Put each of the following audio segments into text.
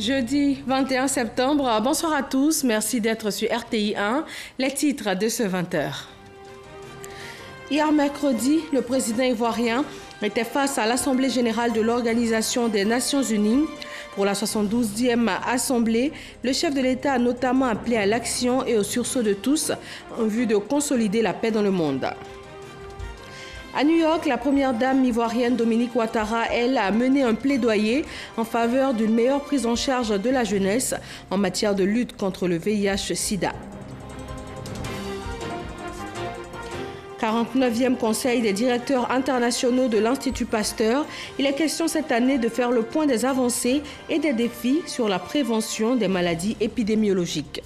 Jeudi 21 septembre, bonsoir à tous, merci d'être sur RTI 1, les titres de ce 20h. Hier mercredi, le président ivoirien était face à l'Assemblée générale de l'Organisation des Nations Unies. Pour la 72e Assemblée, le chef de l'État a notamment appelé à l'action et au sursaut de tous en vue de consolider la paix dans le monde. À New York, la première dame ivoirienne Dominique Ouattara, elle, a mené un plaidoyer en faveur d'une meilleure prise en charge de la jeunesse en matière de lutte contre le VIH-Sida. 49e Conseil des directeurs internationaux de l'Institut Pasteur. Il est question cette année de faire le point des avancées et des défis sur la prévention des maladies épidémiologiques.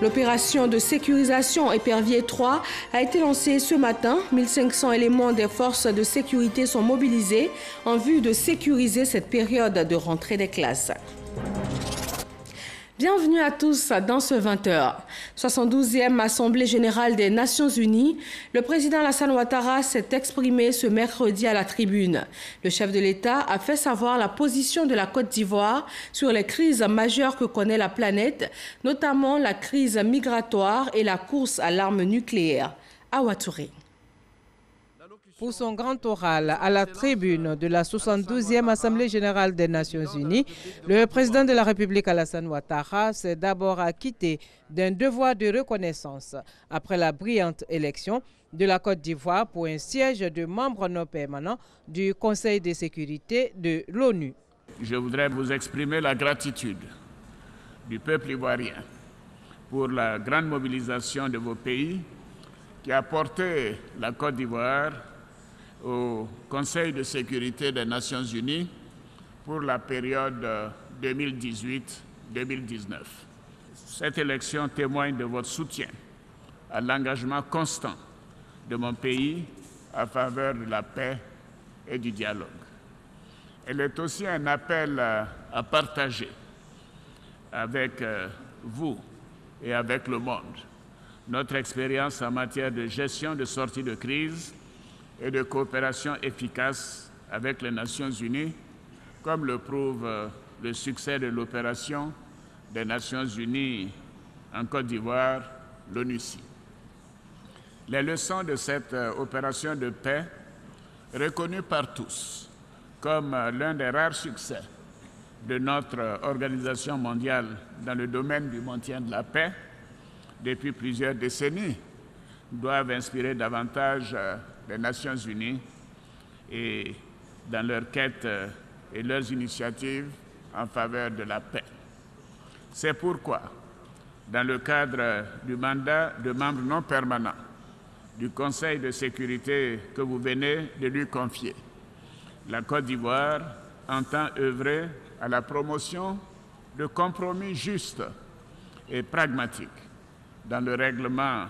L'opération de sécurisation Épervier 3 a été lancée ce matin. 1500 éléments des forces de sécurité sont mobilisés en vue de sécuriser cette période de rentrée des classes. Bienvenue à tous dans ce 20h. 72e Assemblée générale des Nations Unies. Le président Alassane Ouattara s'est exprimé ce mercredi à la tribune. Le chef de l'État a fait savoir la position de la Côte d'Ivoire sur les crises majeures que connaît la planète, notamment la crise migratoire et la course à l'arme nucléaire. Awa Touré. Pour son grand oral à la tribune de la 72e Assemblée générale des Nations Unies, le président de la République Alassane Ouattara s'est d'abord acquitté d'un devoir de reconnaissance après la brillante élection de la Côte d'Ivoire pour un siège de membre non permanent du Conseil de sécurité de l'ONU. Je voudrais vous exprimer la gratitude du peuple ivoirien pour la grande mobilisation de vos pays qui a porté la Côte d'Ivoire au Conseil de sécurité des Nations Unies pour la période 2018-2019. Cette élection témoigne de votre soutien à l'engagement constant de mon pays en faveur de la paix et du dialogue. Elle est aussi un appel à partager avec vous et avec le monde notre expérience en matière de gestion de sortie de crise et de coopération efficace avec les Nations Unies, comme le prouve le succès de l'opération des Nations Unies en Côte d'Ivoire, l'ONUCI. Les leçons de cette opération de paix, reconnue par tous comme l'un des rares succès de notre organisation mondiale dans le domaine du maintien de la paix depuis plusieurs décennies, doivent inspirer davantage les Nations Unies et dans leur quête et leurs initiatives en faveur de la paix. C'est pourquoi, dans le cadre du mandat de membre non permanent du Conseil de sécurité que vous venez de lui confier, la Côte d'Ivoire entend œuvrer à la promotion de compromis justes et pragmatiques dans le règlement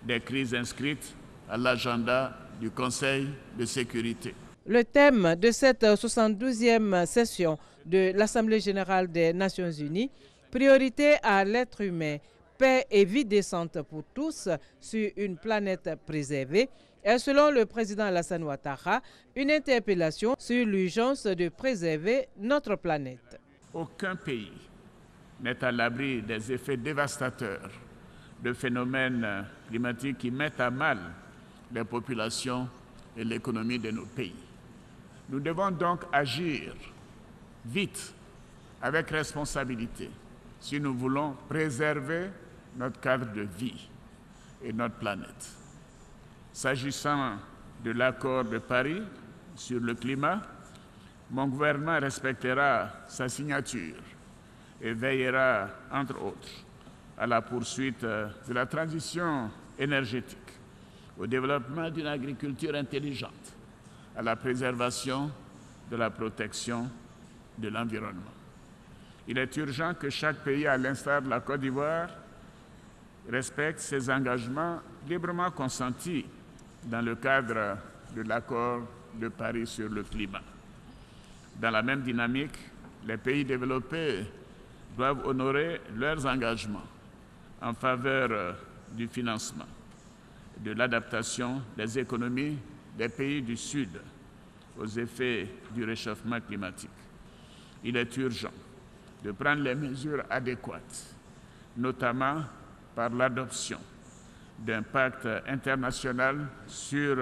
des crises inscrites à l'agenda du Conseil de sécurité. Le thème de cette 72e session de l'Assemblée générale des Nations Unies, priorité à l'être humain, paix et vie décente pour tous sur une planète préservée, est selon le président Alassane Ouattara une interpellation sur l'urgence de préserver notre planète. Aucun pays n'est à l'abri des effets dévastateurs de phénomènes climatiques qui mettent à mal les populations et l'économie de nos pays. Nous devons donc agir vite, avec responsabilité, si nous voulons préserver notre cadre de vie et notre planète. S'agissant de l'accord de Paris sur le climat, mon gouvernement respectera sa signature et veillera, entre autres, à la poursuite de la transition énergétique, au développement d'une agriculture intelligente, à la préservation de la protection de l'environnement. Il est urgent que chaque pays, à l'instar de la Côte d'Ivoire, respecte ses engagements librement consentis dans le cadre de l'accord de Paris sur le climat. Dans la même dynamique, les pays développés doivent honorer leurs engagements en faveur du financement, de l'adaptation des économies des pays du Sud aux effets du réchauffement climatique. Il est urgent de prendre les mesures adéquates, notamment par l'adoption d'un pacte international sur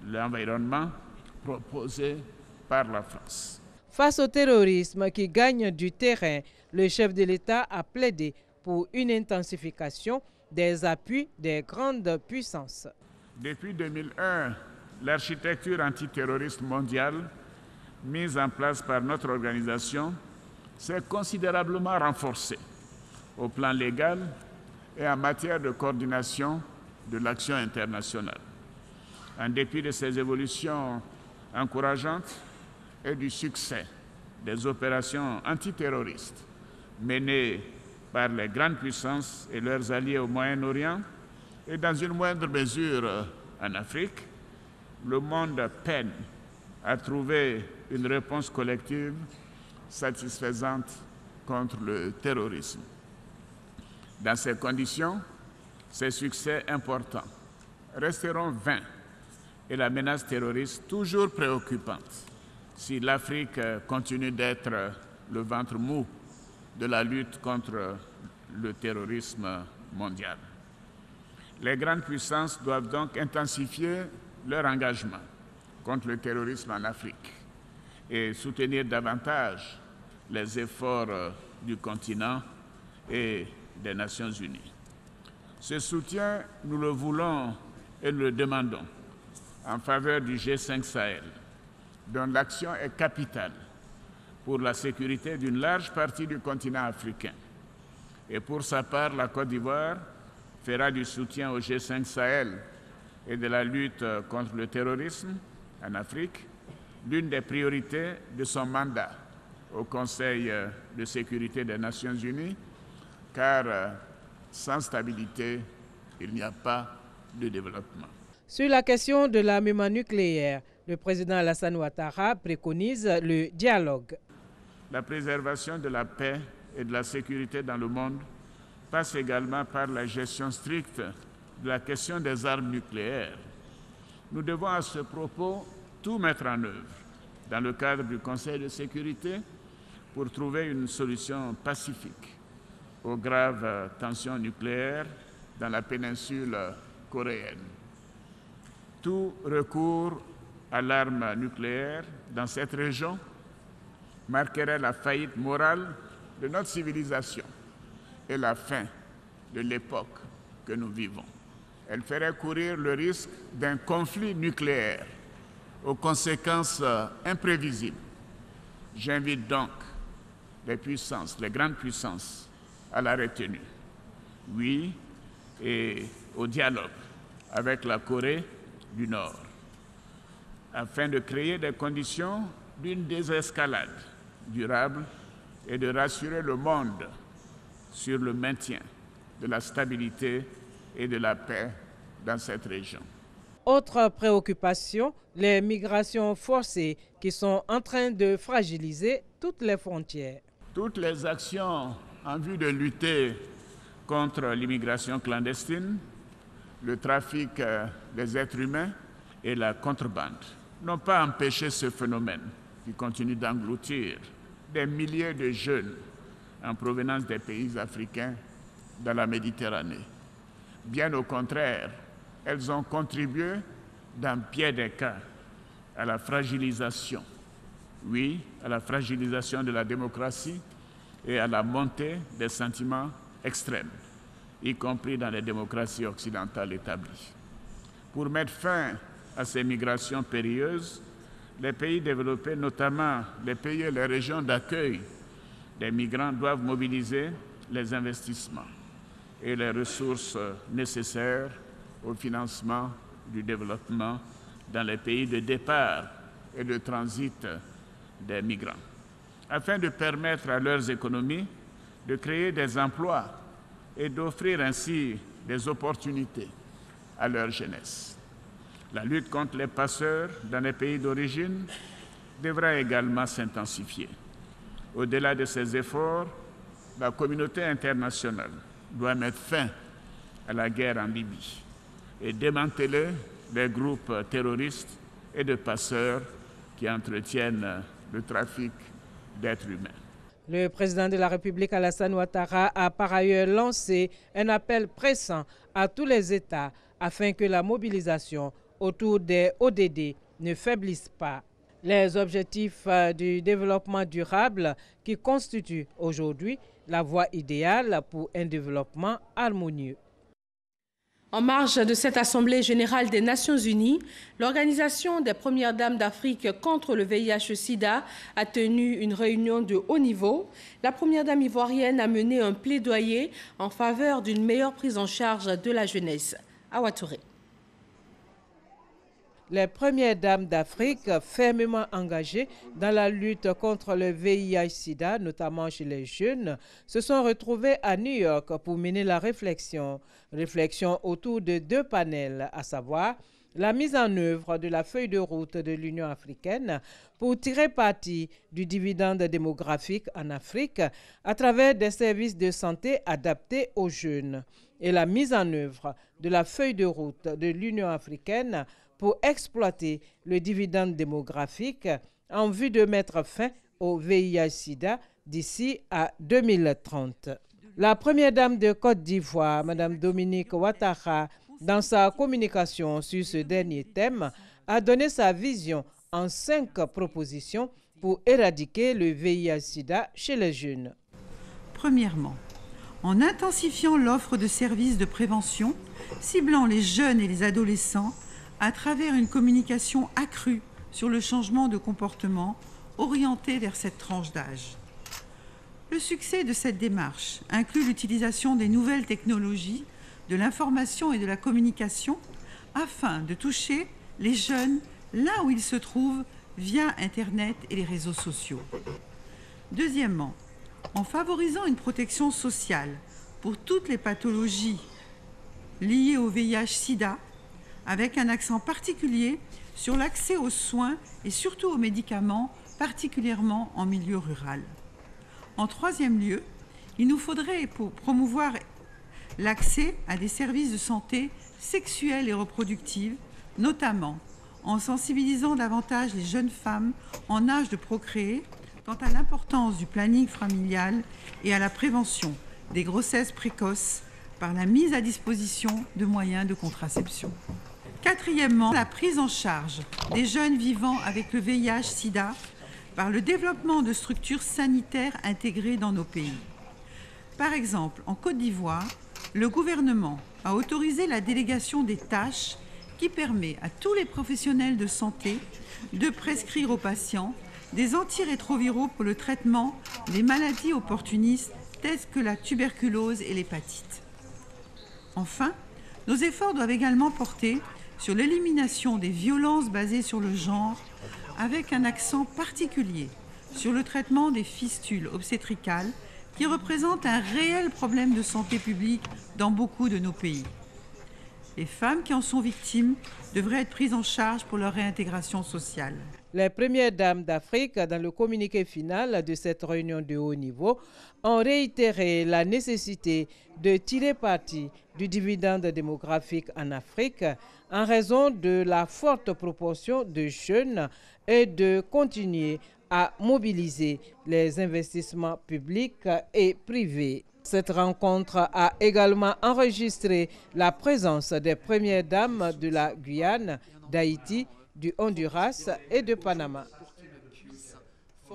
l'environnement proposé par la France. Face au terrorisme qui gagne du terrain, le chef de l'État a plaidé pour une intensification des appuis des grandes puissances. Depuis 2001, l'architecture antiterroriste mondiale mise en place par notre organisation s'est considérablement renforcée au plan légal et en matière de coordination de l'action internationale. En dépit de ces évolutions encourageantes et du succès des opérations antiterroristes menées par les grandes puissances et leurs alliés au Moyen-Orient et dans une moindre mesure en Afrique, le monde peine à trouver une réponse collective satisfaisante contre le terrorisme. Dans ces conditions, ces succès importants resteront vains et la menace terroriste toujours préoccupante si l'Afrique continue d'être le ventre mou de la lutte contre le terrorisme mondial. Les grandes puissances doivent donc intensifier leur engagement contre le terrorisme en Afrique et soutenir davantage les efforts du continent et des Nations Unies. Ce soutien, nous le voulons et le demandons en faveur du G5 Sahel, dont l'action est capitale pour la sécurité d'une large partie du continent africain. Et pour sa part, la Côte d'Ivoire fera du soutien au G5 Sahel et de la lutte contre le terrorisme en Afrique l'une des priorités de son mandat au Conseil de sécurité des Nations Unies, car sans stabilité, il n'y a pas de développement. Sur la question de l'armement nucléaire, le président Alassane Ouattara préconise le dialogue. La préservation de la paix et de la sécurité dans le monde passe également par la gestion stricte de la question des armes nucléaires. Nous devons à ce propos tout mettre en œuvre dans le cadre du Conseil de sécurité pour trouver une solution pacifique aux graves tensions nucléaires dans la péninsule coréenne. Tout recours à l'arme nucléaire dans cette région marquerait la faillite morale de notre civilisation et la fin de l'époque que nous vivons. Elle ferait courir le risque d'un conflit nucléaire aux conséquences imprévisibles. J'invite donc les puissances, les grandes puissances, à la retenue. Oui, et au dialogue avec la Corée du Nord, afin de créer des conditions d'une désescalade durable et de rassurer le monde sur le maintien de la stabilité et de la paix dans cette région. Autre préoccupation, les migrations forcées qui sont en train de fragiliser toutes les frontières. Toutes les actions en vue de lutter contre l'immigration clandestine, le trafic des êtres humains et la contrebande n'ont pas empêché ce phénomène qui continue d'engloutir des milliers de jeunes en provenance des pays africains dans la Méditerranée. Bien au contraire, elles ont contribué dans bien des cas à la fragilisation, oui, à la fragilisation de la démocratie et à la montée des sentiments extrêmes, y compris dans les démocraties occidentales établies. Pour mettre fin à ces migrations périlleuses, les pays développés, notamment les pays et les régions d'accueil des migrants, doivent mobiliser les investissements et les ressources nécessaires au financement du développement dans les pays de départ et de transit des migrants, afin de permettre à leurs économies de créer des emplois et d'offrir ainsi des opportunités à leur jeunesse. La lutte contre les passeurs dans les pays d'origine devra également s'intensifier. Au-delà de ces efforts, la communauté internationale doit mettre fin à la guerre en Libye et démanteler des groupes terroristes et de passeurs qui entretiennent le trafic d'êtres humains. Le président de la République, Alassane Ouattara, a par ailleurs lancé un appel pressant à tous les États afin que la mobilisation autour des ODD ne faiblisse pas. Les objectifs du développement durable qui constituent aujourd'hui la voie idéale pour un développement harmonieux. En marge de cette Assemblée générale des Nations unies, l'Organisation des Premières Dames d'Afrique contre le VIH-Sida a tenu une réunion de haut niveau. La Première Dame ivoirienne a mené un plaidoyer en faveur d'une meilleure prise en charge de la jeunesse. Awa Touré. Les Premières Dames d'Afrique, fermement engagées dans la lutte contre le VIH-Sida, notamment chez les jeunes, se sont retrouvées à New York pour mener la réflexion. Réflexion autour de deux panels, à savoir la mise en œuvre de la feuille de route de l'Union africaine pour tirer parti du dividende démographique en Afrique à travers des services de santé adaptés aux jeunes et la mise en œuvre de la feuille de route de l'Union africaine pour exploiter le dividende démographique en vue de mettre fin au VIH-Sida d'ici à 2030. La Première Dame de Côte d'Ivoire, Mme Dominique Ouattara, dans sa communication sur ce dernier thème, a donné sa vision en 5 propositions pour éradiquer le VIH-Sida chez les jeunes. Premièrement, en intensifiant l'offre de services de prévention, ciblant les jeunes et les adolescents à travers une communication accrue sur le changement de comportement orienté vers cette tranche d'âge. Le succès de cette démarche inclut l'utilisation des nouvelles technologies, de l'information et de la communication afin de toucher les jeunes là où ils se trouvent via Internet et les réseaux sociaux. Deuxièmement, en favorisant une protection sociale pour toutes les pathologies liées au VIH-Sida, avec un accent particulier sur l'accès aux soins et surtout aux médicaments, particulièrement en milieu rural. En troisième lieu, il nous faudrait promouvoir l'accès à des services de santé sexuelle et reproductive, notamment en sensibilisant davantage les jeunes femmes en âge de procréer quant à l'importance du planning familial et à la prévention des grossesses précoces par la mise à disposition de moyens de contraception. Quatrièmement, la prise en charge des jeunes vivant avec le VIH-Sida par le développement de structures sanitaires intégrées dans nos pays. Par exemple, en Côte d'Ivoire, le gouvernement a autorisé la délégation des tâches qui permet à tous les professionnels de santé de prescrire aux patients des antirétroviraux pour le traitement des maladies opportunistes telles que la tuberculose et l'hépatite. Enfin, nos efforts doivent également porter sur l'élimination des violences basées sur le genre, avec un accent particulier sur le traitement des fistules obstétricales qui représentent un réel problème de santé publique dans beaucoup de nos pays. Les femmes qui en sont victimes devraient être prises en charge pour leur réintégration sociale. Les Premières Dames d'Afrique, dans le communiqué final de cette réunion de haut niveau, ont réitéré la nécessité de tirer parti du dividende démographique en Afrique en raison de la forte proportion de jeunes et de continuer à mobiliser les investissements publics et privés. Cette rencontre a également enregistré la présence des Premières Dames de la Guyane, d'Haïti, du Honduras et de Panama.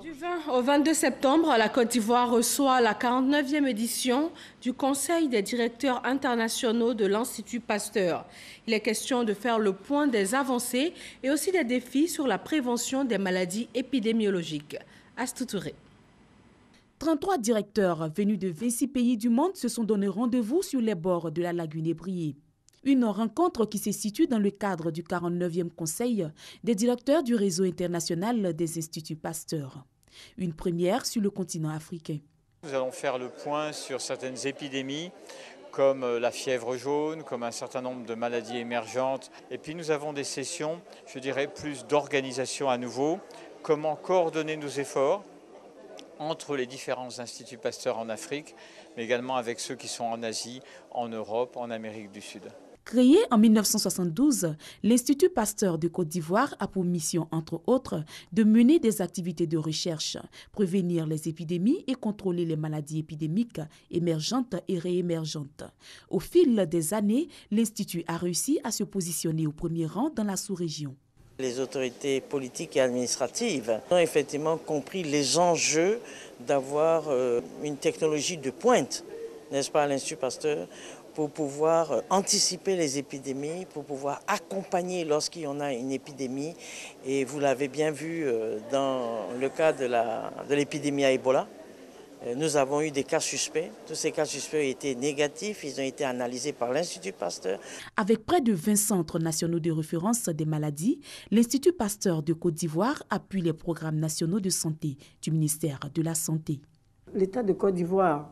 Du 20 au 22 septembre, la Côte d'Ivoire reçoit la 49e édition du Conseil des directeurs internationaux de l'Institut Pasteur. Il est question de faire le point des avancées et aussi des défis sur la prévention des maladies épidémiologiques. Astou Touré. 33 directeurs venus de 26 pays du monde se sont donné rendez-vous sur les bords de la lagune ébriée. Une rencontre qui se situe dans le cadre du 49e Conseil des directeurs du réseau international des Instituts Pasteur. Une première sur le continent africain. Nous allons faire le point sur certaines épidémies comme la fièvre jaune, comme un certain nombre de maladies émergentes. Et puis nous avons des sessions, je dirais, plus d'organisation à nouveau. Comment coordonner nos efforts entre les différents instituts Pasteur en Afrique, mais également avec ceux qui sont en Asie, en Europe, en Amérique du Sud. Créé en 1972, l'Institut Pasteur de Côte d'Ivoire a pour mission, entre autres, de mener des activités de recherche, prévenir les épidémies et contrôler les maladies épidémiques émergentes et réémergentes. Au fil des années, l'Institut a réussi à se positionner au premier rang dans la sous-région. Les autorités politiques et administratives ont effectivement compris les enjeux d'avoir une technologie de pointe, n'est-ce pas, à l'Institut Pasteur, pour pouvoir anticiper les épidémies, pour pouvoir accompagner lorsqu'il y en a une épidémie. Et vous l'avez bien vu dans le cas de l'épidémie à Ebola. Nous avons eu des cas suspects. Tous ces cas suspects ont été négatifs. Ils ont été analysés par l'Institut Pasteur. Avec près de 20 centres nationaux de référence des maladies, l'Institut Pasteur de Côte d'Ivoire appuie les programmes nationaux de santé du ministère de la Santé. L'État de Côte d'Ivoire,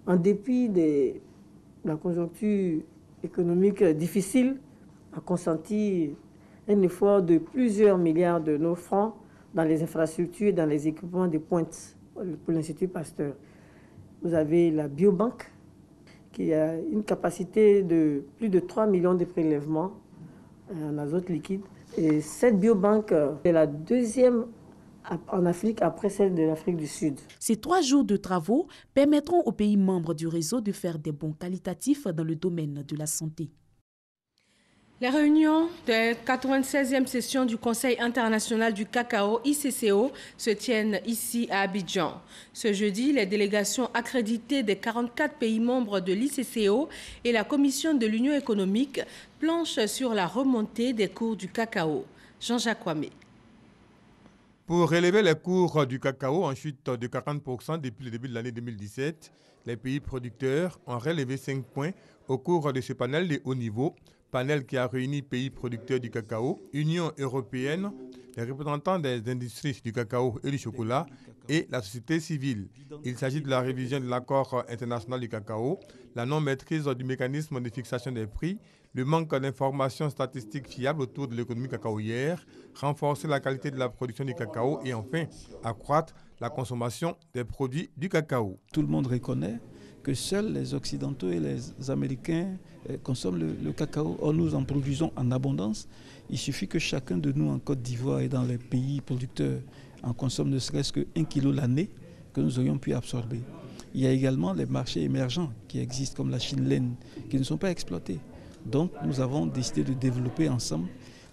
en dépit de la conjoncture économique difficile, a consenti un effort de plusieurs milliards de nos francs dans les infrastructures et dans les équipements de pointe pour l'Institut Pasteur. Vous avez la biobanque qui a une capacité de plus de 3 millions de prélèvements en azote liquide. Et cette biobanque est la deuxième en Afrique après celle de l'Afrique du Sud. Ces 3 jours de travaux permettront aux pays membres du réseau de faire des bons qualitatifs dans le domaine de la santé. Les réunions de 96e session du Conseil international du cacao, ICCO, se tiennent ici à Abidjan. Ce jeudi, les délégations accréditées des 44 pays membres de l'ICCO et la Commission de l'Union économique planchent sur la remontée des cours du cacao. Jean-Jacques Kwame. Pour relever les cours du cacao en chute de 40% depuis le début de l'année 2017, les pays producteurs ont relevé 5 points au cours de ce panel de haut niveau, panel qui a réuni pays producteurs du cacao, Union européenne, les représentants des industries du cacao et du chocolat et la société civile. Il s'agit de la révision de l'accord international du cacao, la non-maîtrise du mécanisme de fixation des prix, le manque d'informations statistiques fiables autour de l'économie cacaoyère, renforcer la qualité de la production du cacao et enfin accroître la consommation des produits du cacao. Tout le monde reconnaît que seuls les Occidentaux et les Américains consomment le cacao. Or, nous en produisons en abondance. Il suffit que chacun de nous en Côte d'Ivoire et dans les pays producteurs en consomme ne serait-ce que 1 kilo l'année que nous aurions pu absorber. Il y a également les marchés émergents qui existent comme la Chine-laine qui ne sont pas exploités. Donc, nous avons décidé de développer ensemble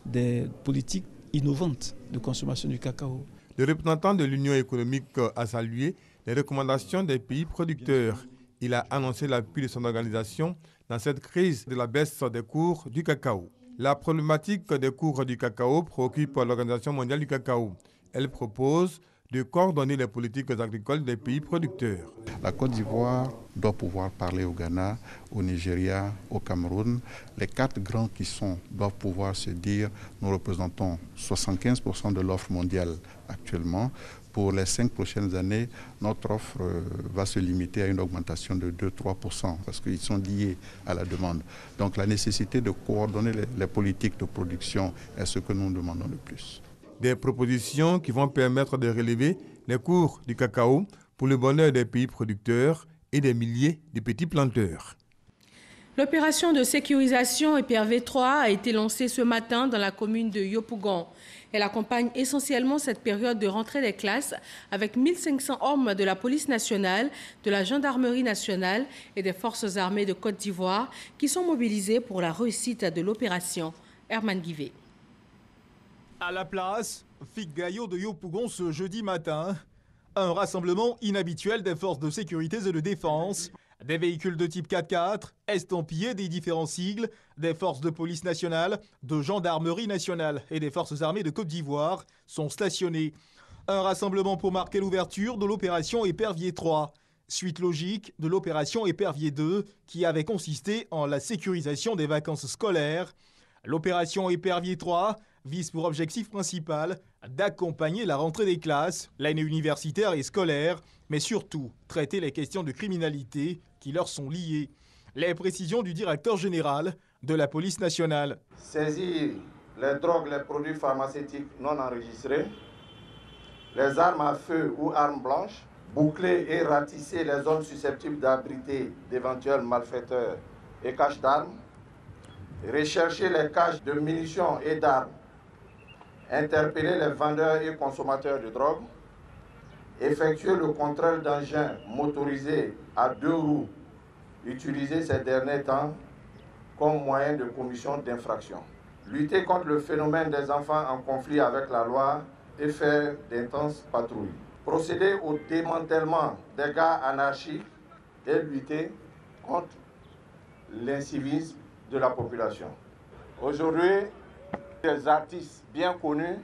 des politiques innovantes de consommation du cacao. Le représentant de l'Union économique a salué les recommandations des pays producteurs. Il a annoncé l'appui de son organisation dans cette crise de la baisse des cours du cacao. La problématique des cours du cacao préoccupe l'Organisation mondiale du cacao. Elle propose de coordonner les politiques agricoles des pays producteurs. La Côte d'Ivoire doit pouvoir parler au Ghana, au Nigeria, au Cameroun. Les 4 grands qui sont doivent pouvoir se dire nous représentons 75% de l'offre mondiale actuellement. Pour les 5 prochaines années, notre offre va se limiter à une augmentation de 2-3% parce qu'ils sont liés à la demande. Donc la nécessité de coordonner les politiques de production est ce que nous demandons le plus. Des propositions qui vont permettre de relever les cours du cacao pour le bonheur des pays producteurs et des milliers de petits planteurs. L'opération de sécurisation EPRV 3 a été lancée ce matin dans la commune de Yopougon. Elle accompagne essentiellement cette période de rentrée des classes avec 1500 hommes de la police nationale, de la gendarmerie nationale et des forces armées de Côte d'Ivoire qui sont mobilisés pour la réussite de l'opération. Herman Guivet. À la place, Fig Gaillot de Yopougon ce jeudi matin, un rassemblement inhabituel des forces de sécurité et de défense, des véhicules de type 4x4, estampillés des différents sigles, des forces de police nationale, de gendarmerie nationale et des forces armées de Côte d'Ivoire sont stationnés. Un rassemblement pour marquer l'ouverture de l'opération Épervier 3, suite logique de l'opération Épervier 2 qui avait consisté en la sécurisation des vacances scolaires. L'opération Épervier 3 vise pour objectif principal d'accompagner la rentrée des classes, l'année universitaire et scolaire, mais surtout traiter les questions de criminalité qui leur sont liées. Les précisions du directeur général de la police nationale. Saisir les drogues, les produits pharmaceutiques non enregistrés, les armes à feu ou armes blanches, boucler et ratisser les zones susceptibles d'abriter d'éventuels malfaiteurs et caches d'armes, rechercher les caches de munitions et d'armes, interpeller les vendeurs et consommateurs de drogue, effectuer le contrôle d'engins motorisés à 2 roues utilisés ces derniers temps comme moyen de commission d'infractions, lutter contre le phénomène des enfants en conflit avec la loi et faire d'intenses patrouilles, procéder au démantèlement des gares anarchiques et lutter contre l'incivisme de la population. Aujourd'hui, des artistes bien connus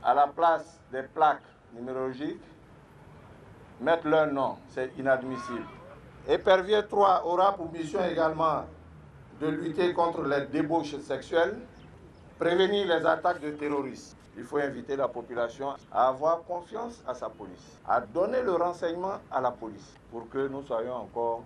à la place des plaques numérologiques mettent leur nom, c'est inadmissible. Épervier 3 aura pour mission également de lutter contre les débauches sexuelles, prévenir les attaques de terroristes. Il faut inviter la population à avoir confiance à sa police, à donner le renseignement à la police pour que nous soyons encore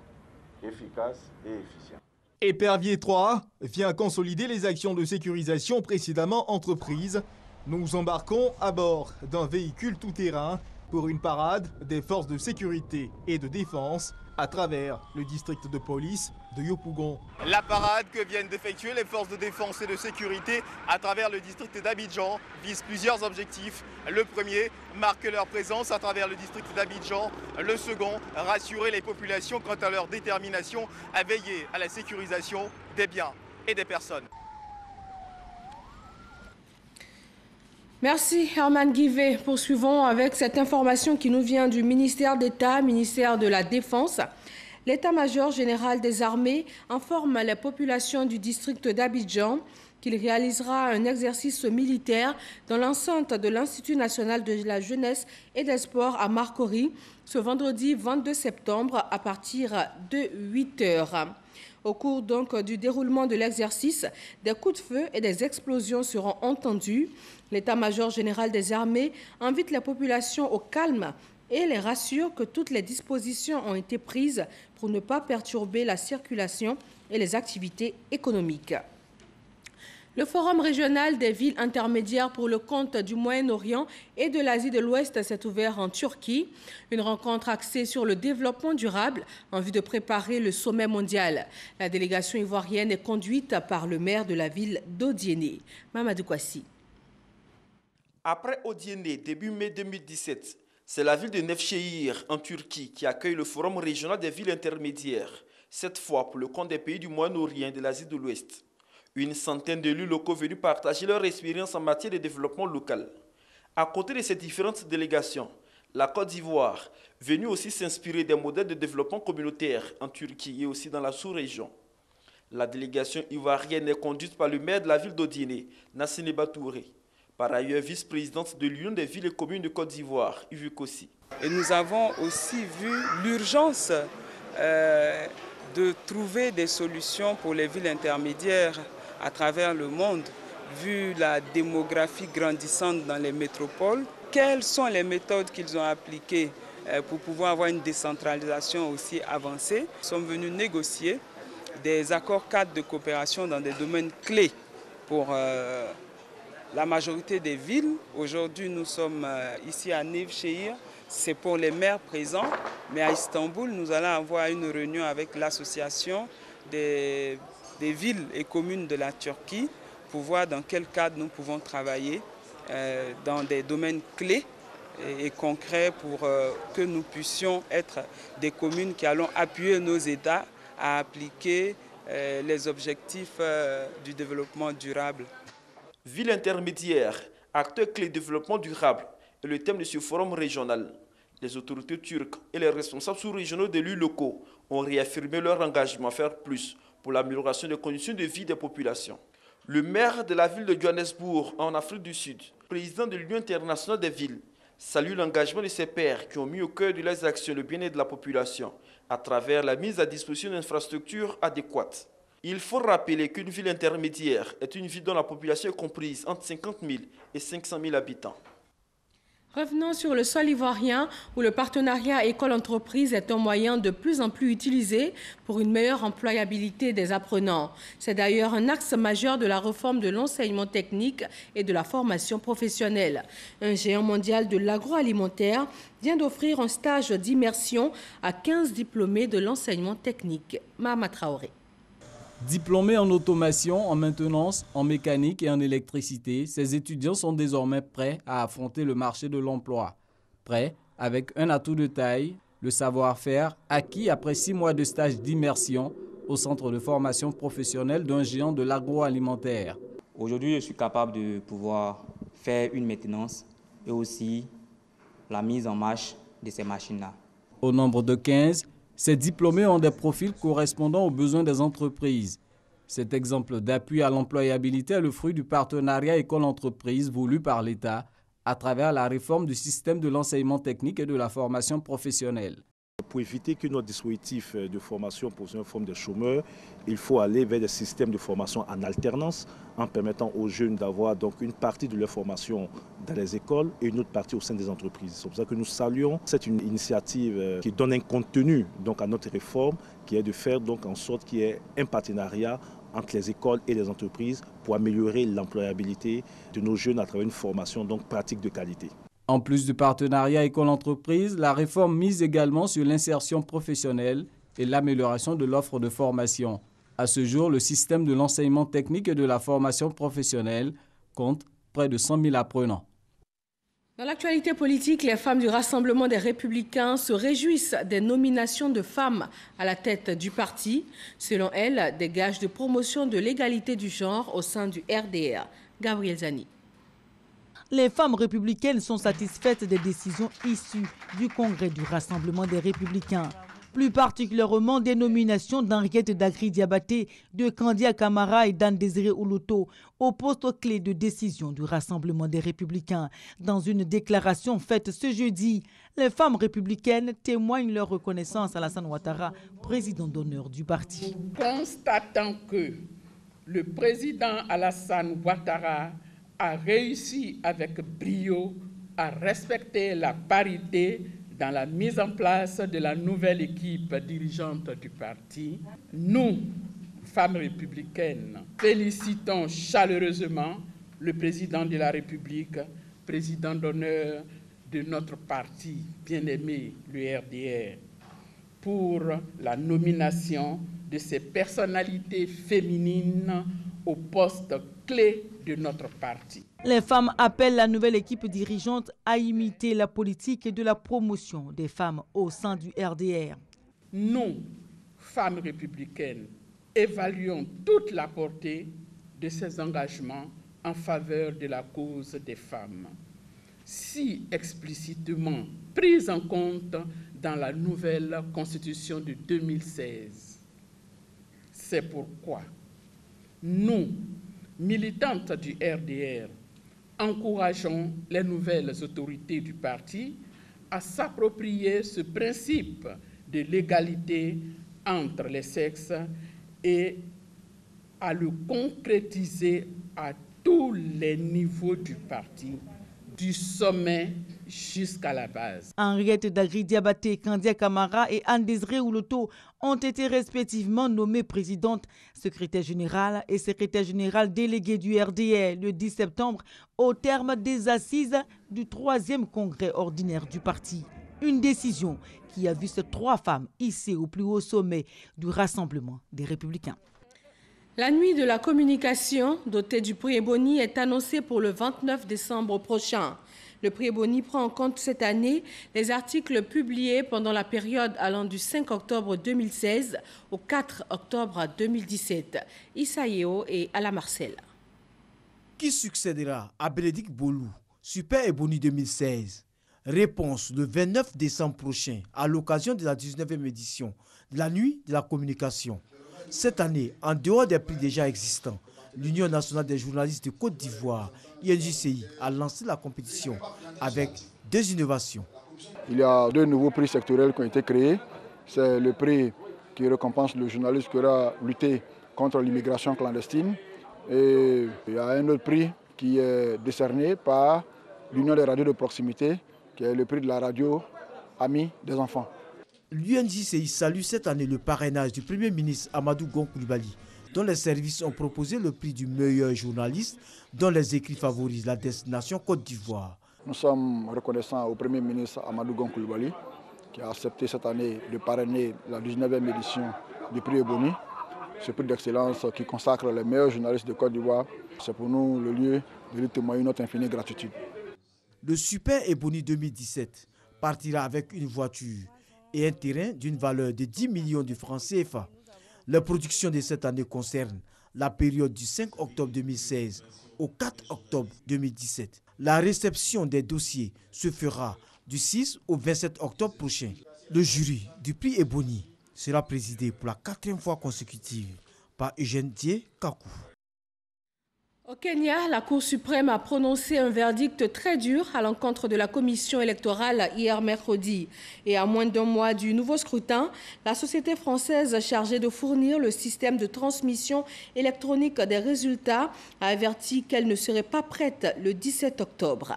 efficaces et efficients. Épervier 3 vient consolider les actions de sécurisation précédemment entreprises. Nous embarquons à bord d'un véhicule tout-terrain pour une parade des forces de sécurité et de défense à travers le district de police de Yopougon. La parade que viennent d'effectuer les forces de défense et de sécurité à travers le district d'Abidjan vise plusieurs objectifs. Le premier, marquer leur présence à travers le district d'Abidjan. Le second, rassurer les populations quant à leur détermination à veiller à la sécurisation des biens et des personnes. Merci Herman Guivet. Poursuivons avec cette information qui nous vient du ministère d'État, ministère de la Défense. L'état-major général des armées informe les populations du district d'Abidjan qu'il réalisera un exercice militaire dans l'enceinte de l'Institut national de la jeunesse et des sports à Marcory ce vendredi 22 septembre à partir de 8 h. Au cours donc du déroulement de l'exercice, des coups de feu et des explosions seront entendus. L'état-major général des armées invite les populations au calme et les rassure que toutes les dispositions ont été prises pour ne pas perturber la circulation et les activités économiques. Le Forum régional des villes intermédiaires pour le compte du Moyen-Orient et de l'Asie de l'Ouest s'est ouvert en Turquie. Une rencontre axée sur le développement durable en vue de préparer le sommet mondial. La délégation ivoirienne est conduite par le maire de la ville d'Odiéné, Mamadou Kwasi. Après Odiéné, début mai 2017, c'est la ville de Nevşehir en Turquie qui accueille le Forum régional des villes intermédiaires, cette fois pour le compte des pays du Moyen-Orient et de l'Asie de l'Ouest. Une centaine d'élus locaux venus partager leur expérience en matière de développement local. À côté de ces différentes délégations, la Côte d'Ivoire, venue aussi s'inspirer des modèles de développement communautaire en Turquie et aussi dans la sous-région. La délégation ivoirienne est conduite par le maire de la ville d'Odiéné, Nassine Batouré. Par ailleurs, vice-présidente de l'Union des villes et communes de Côte d'Ivoire, Yves Kossi. Et nous avons aussi vu l'urgence de trouver des solutions pour les villes intermédiaires à travers le monde, vu la démographie grandissante dans les métropoles. Quelles sont les méthodes qu'ils ont appliquées pour pouvoir avoir une décentralisation aussi avancée? Nous sommes venus négocier des accords cadres de coopération dans des domaines clés pour la majorité des villes. Aujourd'hui, nous sommes ici à Nevşehir. C'est pour les maires présents, mais à Istanbul, nous allons avoir une réunion avec l'association des villes et communes de la Turquie pour voir dans quel cadre nous pouvons travailler dans des domaines clés et concrets pour que nous puissions être des communes qui allons appuyer nos États à appliquer les objectifs du développement durable. Ville intermédiaire, acteur clé de développement durable est le thème de ce forum régional. Les autorités turques et les responsables sous-régionaux d'élus locaux ont réaffirmé leur engagement à faire plus pour l'amélioration des conditions de vie des populations. Le maire de la ville de Johannesburg, en Afrique du Sud, président de l'Union internationale des villes, salue l'engagement de ses pairs qui ont mis au cœur de leurs actions le bien-être de la population à travers la mise à disposition d'infrastructures adéquates. Il faut rappeler qu'une ville intermédiaire est une ville dont la population est comprise entre 50 000 et 500 000 habitants. Revenons sur le sol ivoirien où le partenariat école-entreprise est un moyen de plus en plus utilisé pour une meilleure employabilité des apprenants. C'est d'ailleurs un axe majeur de la réforme de l'enseignement technique et de la formation professionnelle. Un géant mondial de l'agroalimentaire vient d'offrir un stage d'immersion à 15 diplômés de l'enseignement technique. Mahama Traoré. Diplômés en automation, en maintenance, en mécanique et en électricité, ces étudiants sont désormais prêts à affronter le marché de l'emploi. Prêts avec un atout de taille, le savoir-faire acquis après 6 mois de stage d'immersion au centre de formation professionnelle d'un géant de l'agroalimentaire. Aujourd'hui, je suis capable de pouvoir faire une maintenance et aussi la mise en marche de ces machines-là. Au nombre de 15, ces diplômés ont des profils correspondant aux besoins des entreprises. Cet exemple d'appui à l'employabilité est le fruit du partenariat école-entreprise voulu par l'État à travers la réforme du système de l'enseignement technique et de la formation professionnelle. Pour éviter que notre dispositif de formation pour une forme de chômeurs, il faut aller vers des systèmes de formation en alternance en permettant aux jeunes d'avoir donc une partie de leur formation dans les écoles et une autre partie au sein des entreprises. C'est pour ça que nous saluons cette initiative qui donne un contenu donc à notre réforme, qui est de faire donc en sorte qu'il y ait un partenariat entre les écoles et les entreprises pour améliorer l'employabilité de nos jeunes à travers une formation donc pratique de qualité. En plus du partenariat école-entreprise, la réforme mise également sur l'insertion professionnelle et l'amélioration de l'offre de formation. À ce jour, le système de l'enseignement technique et de la formation professionnelle compte près de 100 000 apprenants. Dans l'actualité politique, les femmes du Rassemblement des Républicains se réjouissent des nominations de femmes à la tête du parti. Selon elles, des gages de promotion de l'égalité du genre au sein du RDR. Gabriel Zani. Les femmes républicaines sont satisfaites des décisions issues du Congrès du Rassemblement des Républicains. Plus particulièrement des nominations d'Henriette Dagri Diabaté, de Candia Camara et d'Anne-Désiré Oloto au poste clé de décision du Rassemblement des Républicains. Dans une déclaration faite ce jeudi, les femmes républicaines témoignent leur reconnaissance à Alassane Ouattara, président d'honneur du parti. Constatant que le président Alassane Ouattara a réussi avec brio à respecter la parité dans la mise en place de la nouvelle équipe dirigeante du parti, nous, femmes républicaines, félicitons chaleureusement le président de la République, président d'honneur de notre parti bien-aimé, le RDR, pour la nomination de ces personnalités féminines au poste clé de notre parti. Les femmes appellent la nouvelle équipe dirigeante à imiter la politique de la promotion des femmes au sein du RDR. Nous, femmes républicaines, évaluons toute la portée de ces engagements en faveur de la cause des femmes, si explicitement prise en compte dans la nouvelle Constitution de 2016. C'est pourquoi nous, militantes du RDR, encourageons les nouvelles autorités du parti à s'approprier ce principe de l'égalité entre les sexes et à le concrétiser à tous les niveaux du parti, du sommet jusqu'à la base. Henriette Dagri Diabaté, Candia Camara et Anne-Désiré Oloto ont été respectivement nommées présidente, secrétaire générale et secrétaire générale déléguée du RDR le 10 septembre au terme des assises du 3e congrès ordinaire du parti. Une décision qui a vu ces 3 femmes hissées au plus haut sommet du Rassemblement des Républicains. La nuit de la communication dotée du prix Ebony est annoncée pour le 29 décembre prochain. Le prix Ebony prend en compte cette année les articles publiés pendant la période allant du 5 octobre 2016 au 4 octobre 2017. Issa Yeo et Ala Marcel. Qui succédera à Bénédicte Bolou, Super Ebony 2016? Réponse le 29 décembre prochain à l'occasion de la 19e édition de la nuit de la communication. Cette année, en dehors des prix déjà existants, l'Union nationale des journalistes de Côte d'Ivoire, INJCI, a lancé la compétition avec 2 innovations. Il y a 2 nouveaux prix sectoriels qui ont été créés. C'est le prix qui récompense le journaliste qui aura lutté contre l'immigration clandestine. Et il y a un autre prix qui est décerné par l'Union des radios de proximité, qui est le prix de la radio Amis des enfants. L'UNJCI salue cette année le parrainage du Premier ministre Amadou Gon Coulibaly, dont les services ont proposé le prix du meilleur journaliste, dont les écrits favorisent la destination Côte d'Ivoire. Nous sommes reconnaissants au Premier ministre Amadou Gon Coulibaly, qui a accepté cette année de parrainer la 19e édition du prix Ebony. ce prix d'excellence qui consacre les meilleurs journalistes de Côte d'Ivoire. C'est pour nous le lieu de lui témoigner notre infinie gratitude. Le Super Ebony 2017 partira avec une voiture et un terrain d'une valeur de 10 millions de francs CFA. La production de cette année concerne la période du 5 octobre 2016 au 4 octobre 2017. La réception des dossiers se fera du 6 au 27 octobre prochain. Le jury du prix Ebony sera présidé pour la 4e fois consécutive par Eugène Dié Kakou. Au Kenya, la Cour suprême a prononcé un verdict très dur à l'encontre de la commission électorale hier mercredi. Et à moins d'un mois du nouveau scrutin, la société française chargée de fournir le système de transmission électronique des résultats a averti qu'elle ne serait pas prête le 17 octobre.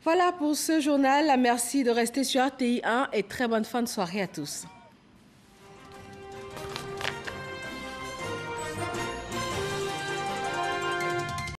Voilà pour ce journal. Merci de rester sur RTI 1 et très bonne fin de soirée à tous.